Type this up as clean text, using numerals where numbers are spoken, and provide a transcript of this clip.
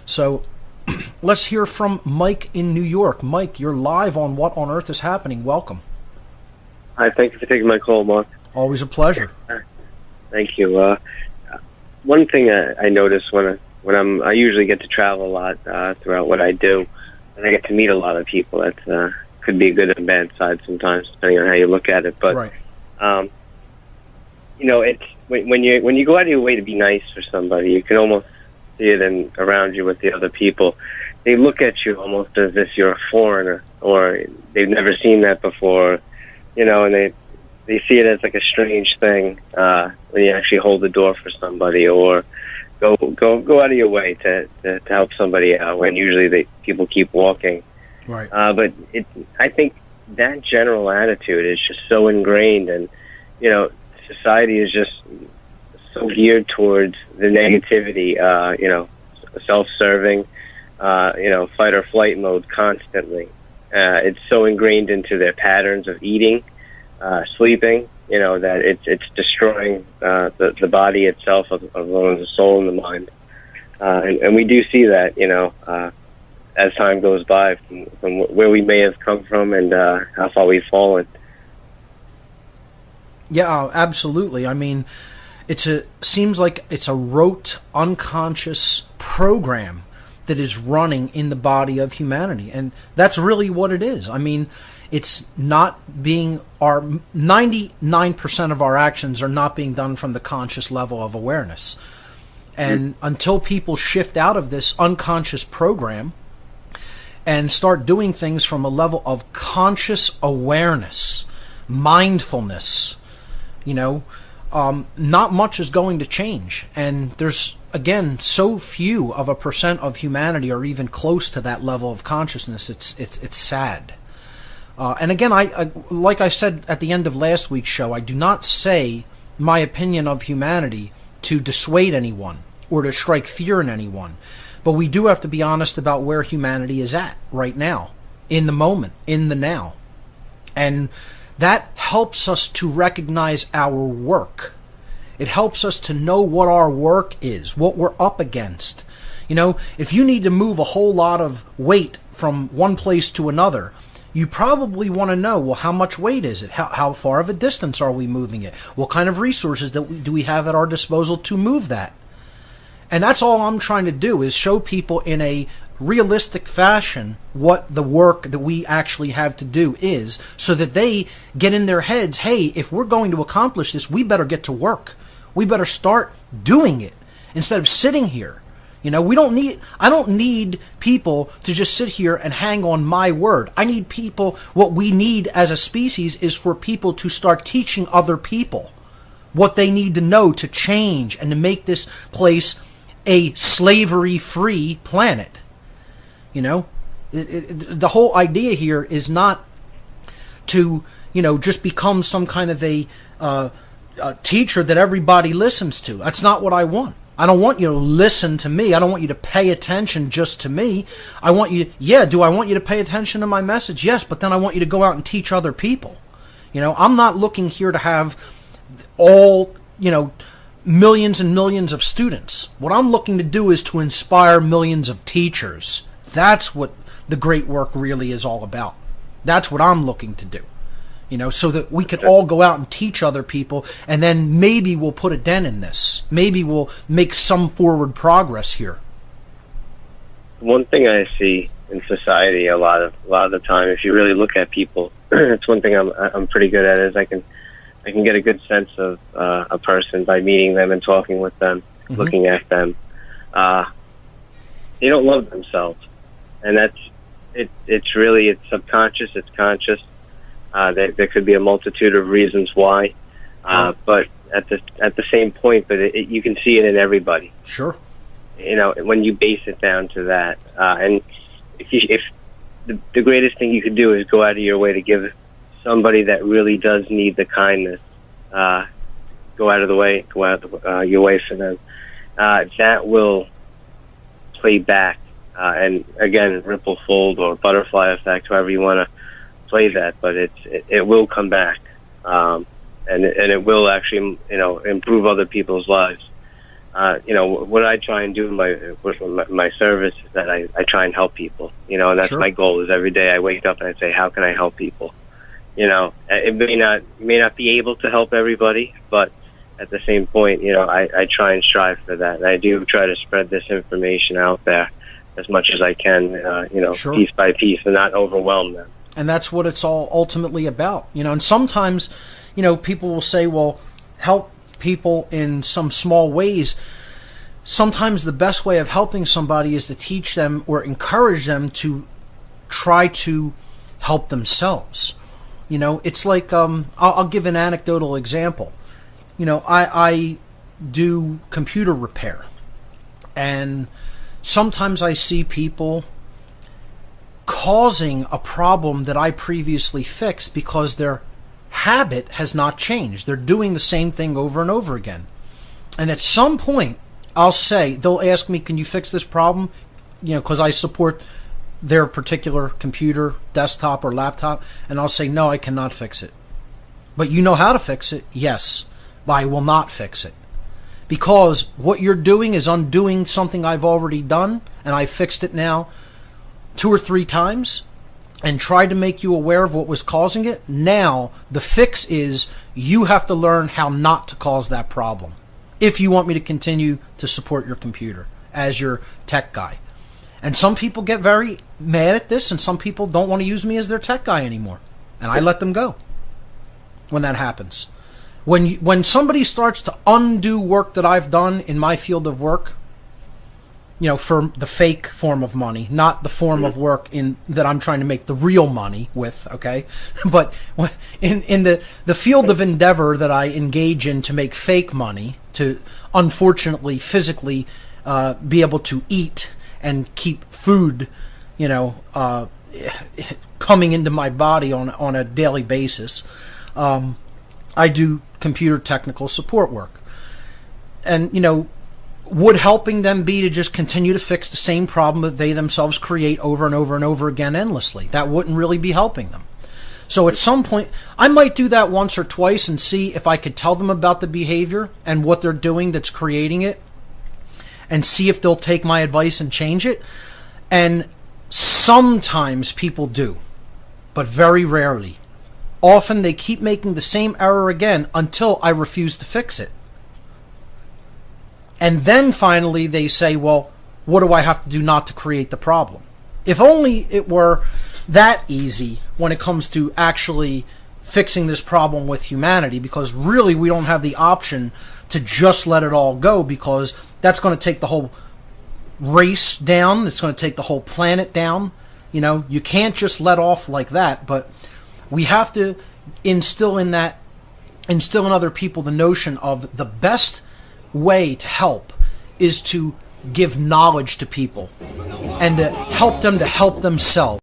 So let's hear from Mike in New York. Mike, you're live on What on Earth is Happening. Welcome. Hi, thank you for taking my call, Mark. Always a pleasure. Thank you. One thing I notice I usually get to travel a lot throughout what I do, and I get to meet a lot of people. That could be a good and bad side sometimes, depending on how you look at it. But right. It's when you go out of your way to be nice for somebody, you can almost see it around you with the other people. They look at you almost as if you're a foreigner, or they've never seen that before, and they see it as like a strange thing when you actually hold the door for somebody, or go out of your way to help somebody out when usually people keep walking. Right. But I think that general attitude is just so ingrained, and society is just so geared towards the negativity, self-serving, fight or flight mode constantly. It's so ingrained into their patterns of eating, sleeping, that it's destroying the body itself, as well as the soul and the mind. And we do see that, as time goes by, from where we may have come from and how far we've fallen. Yeah, absolutely. I mean, seems like it's a rote, unconscious program that is running in the body of humanity, and that's really what it is. I mean, it's not being 99% of our actions are not being done from the conscious level of awareness, and until people shift out of this unconscious program and start doing things from a level of conscious awareness, mindfulness, not much is going to change. And there's, again, so few of a percent of humanity are even close to that level of consciousness. It's sad. And again, I like I said at the end of last week's show, I do not say my opinion of humanity to dissuade anyone or to strike fear in anyone. But we do have to be honest about where humanity is at right now, in the moment, in the now. And that helps us to recognize our work. It helps us to know what our work is, what we're up against. If you need to move a whole lot of weight from one place to another, you probably want to know, well, how much weight is it? How far of a distance are we moving it? What kind of resources do we have at our disposal to move that? And that's all I'm trying to do, is show people in a realistic fashion what the work that we actually have to do is, so that they get in their heads, hey, if we're going to accomplish this, we better get to work. We better start doing it instead of sitting here. I don't need people to just sit here and hang on my word. I need people, what we need as a species is for people to start teaching other people what they need to know to change and to make this place a slavery-free planet. The whole idea here is not to, just become some kind of a teacher that everybody listens to. That's not what I want. I don't want you to listen to me. I don't want you to pay attention just to me. I want you, do I want you to pay attention to my message? Yes, but then I want you to go out and teach other people. I'm not looking here to have all, millions and millions of students. What I'm looking to do is to inspire millions of teachers. That's what the great work really is all about. That's what I'm looking to do. So that we can all go out and teach other people, and then maybe we'll put a dent in this. Maybe we'll make some forward progress here. One thing I see in society a lot of the time, if you really look at people, it's one thing I'm pretty good at, is I can get a good sense of a person by meeting them and talking with them, looking at them. They don't love themselves, and it's really subconscious, it's conscious. There could be a multitude of reasons why, but at the same point, you can see it in everybody. Sure. When you base it down to that, and if the greatest thing you could do is go out of your way to give somebody that really does need the kindness, go out your way for them. That will play back, and again, ripple fold or butterfly effect, however you want to play that, but it will come back, and it will actually improve other people's lives. what I try and do with my service is that I try and help people, and that's Sure. my goal. Is every day I wake up and I say, how can I help people? It may not be able to help everybody, but at the same point, I try and strive for that. And I do try to spread this information out there as much as I can, Sure. piece by piece, and not overwhelm them. And that's what it's all ultimately about. And sometimes, people will say, well, help people in some small ways. Sometimes the best way of helping somebody is to teach them or encourage them to try to help themselves. It's like, I'll give an anecdotal example. I do computer repair, and sometimes I see people causing a problem that I previously fixed because their habit has not changed. They're doing the same thing over and over again. And at some point, they'll ask me, can you fix this problem? Because I support their particular computer, desktop, or laptop. And I'll say, no, I cannot fix it. But you know how to fix it? Yes. But I will not fix it. Because what you're doing is undoing something I've already done, and I fixed it now 2 or 3 times and tried to make you aware of what was causing it. Now, the fix is you have to learn how not to cause that problem if you want me to continue to support your computer as your tech guy. And some people get very mad at this, and some people don't want to use me as their tech guy anymore. And I let them go when that happens. When somebody starts to undo work that I've done in my field of work, for the fake form of money, not the form of work that I'm trying to make the real money with, okay? But in the field of endeavor that I engage in to make fake money, to unfortunately physically be able to eat and keep food, coming into my body on a daily basis, I do computer technical support work. And, would helping them be to just continue to fix the same problem that they themselves create over and over and over again endlessly? That wouldn't really be helping them. So at some point, I might do that once or twice and see if I could tell them about the behavior and what they're doing that's creating it, and see if they'll take my advice and change it. And sometimes people do, but very rarely. Often they keep making the same error again until I refuse to fix it. And then finally they say, well, what do I have to do not to create the problem? If only it were that easy when it comes to actually fixing this problem with humanity, because really we don't have the option to just let it all go, because that's going to take the whole race down. It's going to take the whole planet down. You can't just let off like that, but we have to instill in other people the notion of the best way to help is to give knowledge to people and to help them themselves.